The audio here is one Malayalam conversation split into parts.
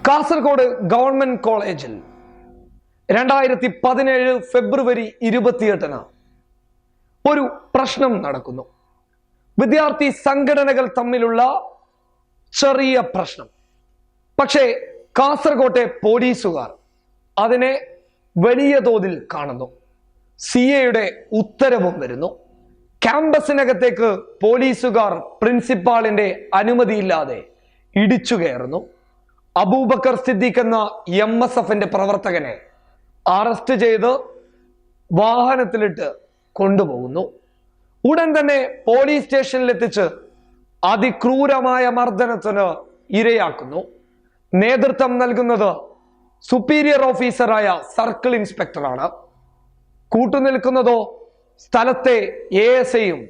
കാസർഗോഡ് ഗവൺമെന്റ് കോളേജിൽ 2017 ഫെബ്രുവരി 28 ഒരു പ്രശ്നം നടക്കുന്നു. വിദ്യാർത്ഥി സംഘടനകൾ തമ്മിലുള്ള ചെറിയ പ്രശ്നം. പക്ഷേ കാസർഗോട്ടെ പോലീസുകാർ അതിനെ വലിയ തോതിൽ കാണുന്നു. സിഎയുടെ ഉത്തരവും വരുന്നു. ക്യാമ്പസിനകത്തേക്ക് പോലീസുകാർ പ്രിൻസിപ്പാളിന്റെ അനുമതിയില്ലാതെ ഇടിച്ചു കയറുന്നു. അബൂബക്കർ സിദ്ദീഖ് എന്ന MSFന്റെ പ്രവർത്തകനെ അറസ്റ്റ് ചെയ്ത് വാഹനത്തിലിട്ട് കൊണ്ടുപോകുന്നു. ഉടൻ തന്നെ പോലീസ് സ്റ്റേഷനിലെത്തിച്ച് അതിക്രൂരമായ മർദ്ദനത്തിന് ഇരയാക്കുന്നു. നേതൃത്വം നൽകുന്നത് സുപ്പീരിയർ ഓഫീസറായ സർക്കിൾ ഇൻസ്പെക്ടറാണ്. കൂട്ടുനിൽക്കുന്നതോ സ്ഥലത്തെ ASIയും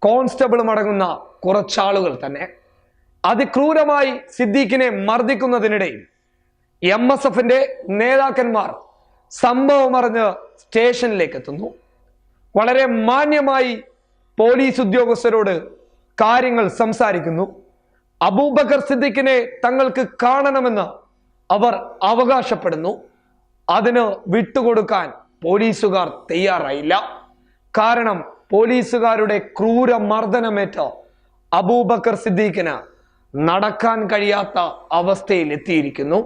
കോൺസ്റ്റബിളും അടങ്ങുന്ന കുറച്ചാളുകൾ തന്നെ. അതിക്രൂരമായി സിദ്ദീഖിനെ മർദ്ദിക്കുന്നതിനിടയിൽ MSFന്റെ നേതാക്കന്മാർ സംഭവം അറിഞ്ഞ് സ്റ്റേഷനിലേക്ക് എത്തുന്നു. വളരെ മാന്യമായി പോലീസ് ഉദ്യോഗസ്ഥരോട് കാര്യങ്ങൾ സംസാരിക്കുന്നു. അബൂബക്കർ സിദ്ദീഖിനെ തങ്ങൾക്ക് കാണണമെന്ന് അവർ അവകാശപ്പെടുന്നു. അതിന് വിട്ടുകൊടുക്കാൻ പോലീസുകാർ തയ്യാറായില്ല. കാരണം പോലീസുകാരുടെ ക്രൂര മർദ്ദനമേറ്റ അബൂബക്കർ സിദ്ദീഖിന് നടക്കാൻ കഴിയാത്ത അവസ്ഥയിൽ എത്തിയിരിക്കുന്നു.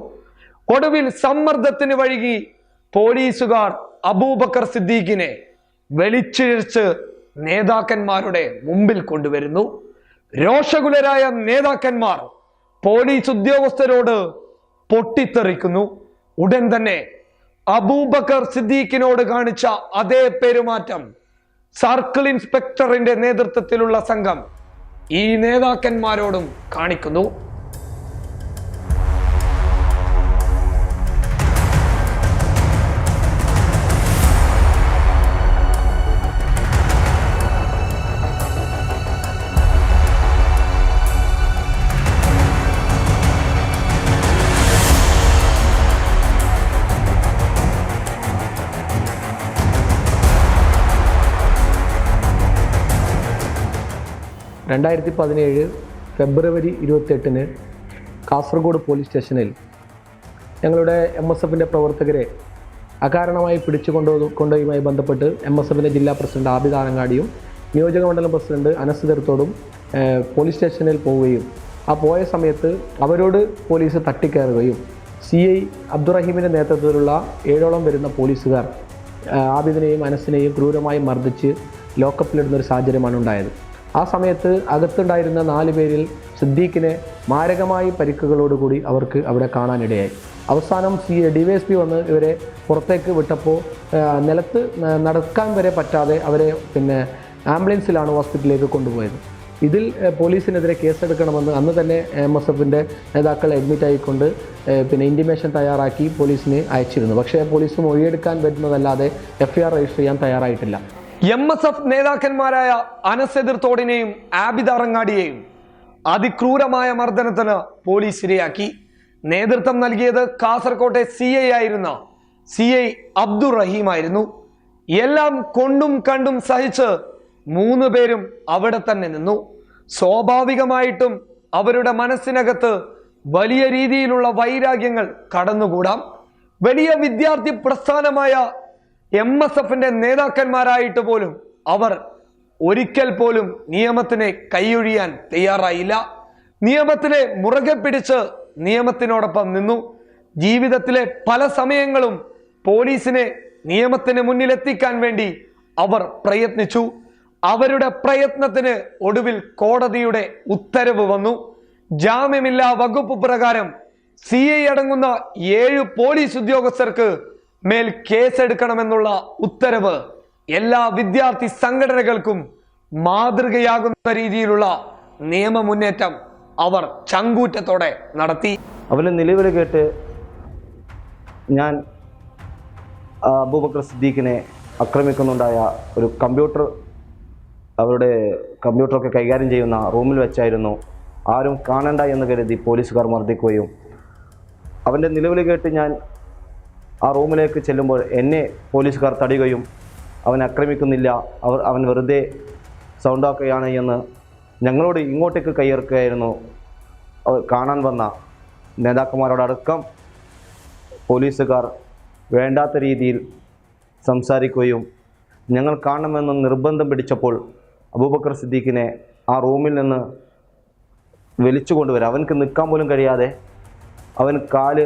ഒടുവിൽ സമ്മർദ്ദത്തിന് വഴങ്ങി പോലീസുകാർ അബൂബക്കർ സിദ്ദീഖിനെ വലിച്ചിഴച്ച് നേതാക്കന്മാരുടെ മുമ്പിൽ കൊണ്ടുവരുന്നു. രോഷകുലരായ നേതാക്കന്മാർ പോലീസ് ഉദ്യോഗസ്ഥരോട് പൊട്ടിത്തെറിക്കുന്നു. ഉടൻ തന്നെ അബൂബക്കർ സിദ്ദീഖിനോട് കാണിച്ച അതേ പെരുമാറ്റം സർക്കിൾ ഇൻസ്പെക്ടറിന്റെ നേതൃത്വത്തിലുള്ള സംഘം ഈ നേതാക്കന്മാരോടും കാണിക്കുന്നു. ഫെബ്രുവരി 28 കാസർഗോഡ് പോലീസ് സ്റ്റേഷനിൽ ഞങ്ങളുടെ MSFന്റെ പ്രവർത്തകരെ അകാരണമായി കൊണ്ടുപോയുമായി ബന്ധപ്പെട്ട് MSFന്റെ ജില്ലാ പ്രസിഡന്റ് ആബിദ് ആനങ്ങാടിയും നിയോജക മണ്ഡലം പ്രസിഡന്റ് അനസ് ദർത്തോടും പോലീസ് സ്റ്റേഷനിൽ പോവുകയും ആ പോയ സമയത്ത് അവരോട് പോലീസ് തട്ടിക്കയറുകയും CI അബ്ദുറഹീമിൻ്റെ നേതൃത്വത്തിലുള്ള 7ഓളം വരുന്ന പോലീസുകാർ ആബിദിനെയും അനസിനെയും ക്രൂരമായി മർദ്ദിച്ച് ലോക്കപ്പിലിടുന്നൊരു സാഹചര്യമാണ് ഉണ്ടായത്. ആ സമയത്ത് അകത്തുണ്ടായിരുന്ന 4 പേരിൽ സിദ്ദീഖിനെ മാരകമായി പരിക്കുകളോടുകൂടി അവർക്ക് അവിടെ കാണാനിടയായി. അവസാനം DYSP വന്ന് ഇവരെ പുറത്തേക്ക് വിട്ടപ്പോൾ നിലത്ത് നടക്കാൻ വരെ പറ്റാതെ അവരെ ആംബുലൻസിലാണ് ഹോസ്പിറ്റലിലേക്ക് കൊണ്ടുപോയത്. ഇതിൽ പോലീസിനെതിരെ കേസെടുക്കണമെന്ന് അന്ന് തന്നെ MSFന്റെ നേതാക്കൾ അഡ്മിറ്റ് ആയിക്കൊണ്ട് ഇൻറ്റിമേഷൻ തയ്യാറാക്കി പോലീസിന് അയച്ചിരുന്നു. പക്ഷേ പോലീസ് മൊഴിയെടുക്കാൻ വരുന്നതല്ലാതെ FIR രജിസ്റ്റർ ചെയ്യാൻ തയ്യാറായിട്ടില്ല. MSF നേതാക്കന്മാരായ അനസ് എതിർത്തോടിനെയും ആബിദ് ആറങ്ങാടിയെയും അതിക്രൂരമായ മർദ്ദനത്തിന് പോലീസ് ഇരയാക്കി. നേതൃത്വം നൽകിയത് കാസർകോട്ടെ CI ആയിരുന്ന CI അബ്ദുറഹീം ആയിരുന്നു. എല്ലാം കൊണ്ടും കണ്ടും സഹിച്ച് 3 പേരും അവിടെ തന്നെ നിന്നു. സ്വാഭാവികമായിട്ടും അവരുടെ മനസ്സിനകത്ത് വലിയ രീതിയിലുള്ള വൈരാഗ്യങ്ങൾ കടന്നുകൂടാം. വലിയ വിദ്യാർത്ഥി പ്രസ്ഥാനമായ MSFന്റെ നേതാക്കന്മാരായിട്ട് പോലും അവർ ഒരിക്കൽ പോലും നിയമത്തിനെ കൈയൊഴിയാൻ തയ്യാറായില്ല. നിയമത്തിനെ മുറുകെ പിടിച്ച് നിയമത്തിനോടൊപ്പം നിന്നു. ജീവിതത്തിലെ പല സമയങ്ങളും പോലീസിനെ നിയമത്തിന് മുന്നിലെത്തിക്കാൻ വേണ്ടി അവർ പ്രയത്നിച്ചു. അവരുടെ പ്രയത്നത്തിന് ഒടുവിൽ കോടതിയുടെ ഉത്തരവ് വന്നു. ജാമ്യമില്ലാ വകുപ്പ് പ്രകാരം CI അടങ്ങുന്ന 7 പോലീസ് ഉദ്യോഗസ്ഥർക്ക് മേൽ കേസെടുക്കണമെന്നുള്ള ഉത്തരവ് എല്ലാ വിദ്യാർത്ഥി സംഘടനകൾക്കും മാതൃകയാകുന്ന രീതിയിലുള്ള നിയമ മുന്നേറ്റം അവർ ചങ്കൂറ്റത്തോടെ നടത്തി. അവന് നിലവിളി കേട്ട് ഞാൻ അബൂബക്കർ സിദ്ദീഖിനെ ആക്രമിക്കുന്നുണ്ടായ ഒരു അവരുടെ കമ്പ്യൂട്ടറൊക്കെ കൈകാര്യം ചെയ്യുന്ന റൂമിൽ വെച്ചായിരുന്നു ആരും കാണണ്ട എന്ന് കരുതി പോലീസുകാർ മർദ്ദിക്കുകയും അവൻ്റെ നിലവിളി കേട്ട് ഞാൻ ആ റൂമിലേക്ക് ചെല്ലുമ്പോൾ എന്നെ പോലീസുകാർ തടയുകയും അവൻ ആക്രമിക്കുന്നില്ല, അവൻ വെറുതെ സൗണ്ടാക്കുകയാണ് എന്ന് ഞങ്ങളോട് ഇങ്ങോട്ടേക്ക് കയ്യിറക്കുകയായിരുന്നു കാണാൻ വന്ന നേതാക്കന്മാരോടടക്കം പോലീസുകാർ വേണ്ടാത്ത രീതിയിൽ സംസാരിക്കുകയും ഞങ്ങൾ കാണണമെന്ന് നിർബന്ധം പിടിച്ചപ്പോൾ അബൂബക്കർ സിദ്ദീഖിനെ ആ റൂമിൽ നിന്ന് വലിച്ചു കൊണ്ടുവരാം. അവനക്ക് നിൽക്കാൻ പോലും കഴിയാതെ അവൻ കാല്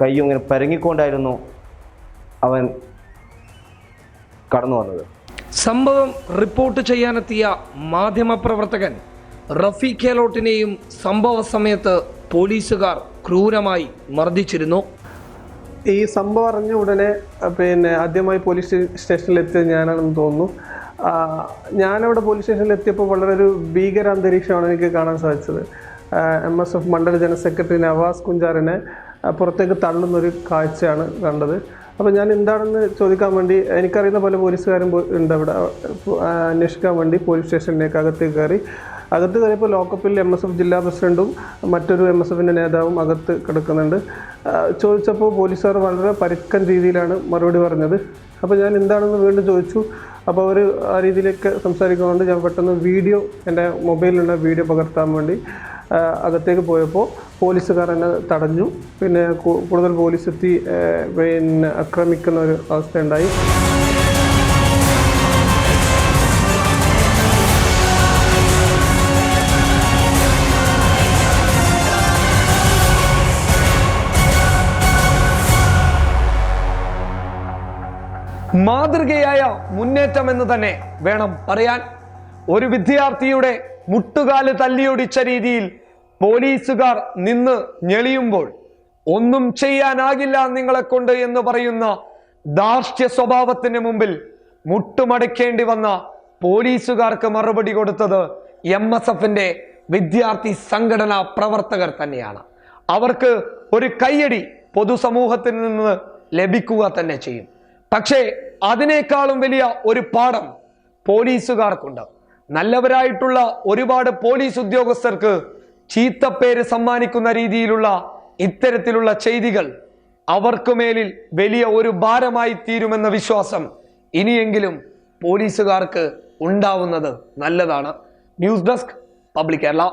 കയ്യും ഇങ്ങനെ പരങ്ങിക്കൊണ്ടായിരുന്നു അവൻ കടന്നു വന്നത്. സംഭവം റിപ്പോർട്ട് ചെയ്യാനെത്തിയ മാധ്യമപ്രവർത്തകൻ റഫീഖ് ഖേലോട്ടിനെയും സംഭവ സമയത്ത് പോലീസുകാർ ക്രൂരമായി മർദ്ദിച്ചിരുന്നു. ഈ സംഭവം അറിഞ്ഞ ഉടനെ ആദ്യമായി പോലീസ് സ്റ്റേഷനിൽ എത്തിയത് ഞാനാണെന്ന് തോന്നുന്നു. ഞാനവിടെ പോലീസ് സ്റ്റേഷനിൽ എത്തിയപ്പോൾ വളരെ ഒരു ഭീകര അന്തരീക്ഷമാണ് എനിക്ക് കാണാൻ സാധിച്ചത്. MSF മണ്ഡല ജനറൽ സെക്രട്ടറി നവാസ് കുഞ്ചാറിനെ പുറത്തേക്ക് തള്ളുന്നൊരു കാഴ്ചയാണ് കണ്ടത്. അപ്പോൾ ഞാൻ എന്താണെന്ന് ചോദിക്കാൻ വേണ്ടി, എനിക്കറിയുന്ന പല പോലീസുകാരും ഉണ്ട് അവിടെ, അന്വേഷിക്കാൻ വേണ്ടി പോലീസ് സ്റ്റേഷനിലേക്ക് അകത്തേക്ക് കയറി. അകത്ത് കയറിയപ്പോൾ ലോക്കപ്പിൽ MSF ജില്ലാ പ്രസിഡൻറ്റും മറ്റൊരു MSFൻ്റെ നേതാവും അകത്ത് കിടക്കുന്നുണ്ട്. ചോദിച്ചപ്പോൾ പോലീസുകാർ വളരെ പരുക്കൻ രീതിയിലാണ് മറുപടി പറഞ്ഞത്. അപ്പോൾ ഞാൻ എന്താണെന്ന് വീണ്ടും ചോദിച്ചു. അപ്പോൾ അവർ ആ രീതിയിലേക്ക് സംസാരിക്കുന്നതുകൊണ്ട് ഞാൻ പെട്ടെന്ന് എൻ്റെ മൊബൈലിലുള്ള വീഡിയോ പകർത്താൻ വേണ്ടി അകത്തേക്ക് പോയപ്പോൾ പോലീസുകാർ എന്നെ തടഞ്ഞു. പിന്നെ കൂടുതൽ പോലീസ് എത്തി ആക്രമിക്കുന്ന ഒരു അവസ്ഥയുണ്ടായി. മാതൃകയായ മുന്നേറ്റം എന്ന് തന്നെ വേണം പറയാൻ. ഒരു വിദ്യാർത്ഥിയുടെ മുട്ടുകാല് തല്ലിയൊടിച്ച രീതിയിൽ പോലീസുകാർ നിന്ന് ഞെളിയുമ്പോൾ ഒന്നും ചെയ്യാനാകില്ല നിങ്ങളെ കൊണ്ട് എന്ന് പറയുന്ന ധാർഷ്ട്യ സ്വഭാവത്തിന് മുമ്പിൽ മുട്ടുമടക്കേണ്ടി വന്ന പോലീസുകാർക്ക് മറുപടി കൊടുത്തത് MSFന്റെ വിദ്യാർത്ഥി സംഘടനാ പ്രവർത്തകർ തന്നെയാണ്. അവർക്ക് ഒരു കയ്യടി പൊതുസമൂഹത്തിൽ നിന്ന് ലഭിക്കുക തന്നെ ചെയ്യും. പക്ഷേ അതിനേക്കാളും വലിയ ഒരു പാഠം പോലീസുകാർക്കുണ്ട്. നല്ലവരായിട്ടുള്ള ഒരുപാട് പോലീസ് ഉദ്യോഗസ്ഥർക്ക് ചീത്തപ്പേര് സമ്മാനിക്കുന്ന രീതിയിലുള്ള ഇത്തരത്തിലുള്ള ചെയ്തികൾ അവർക്ക് മേലിൽ വലിയ ഒരു ഭാരമായി തീരുമെന്ന വിശ്വാസം ഇനിയെങ്കിലും പോലീസുകാർക്ക് ഉണ്ടാവുന്നത് നല്ലതാണ്. News desk public Kerala.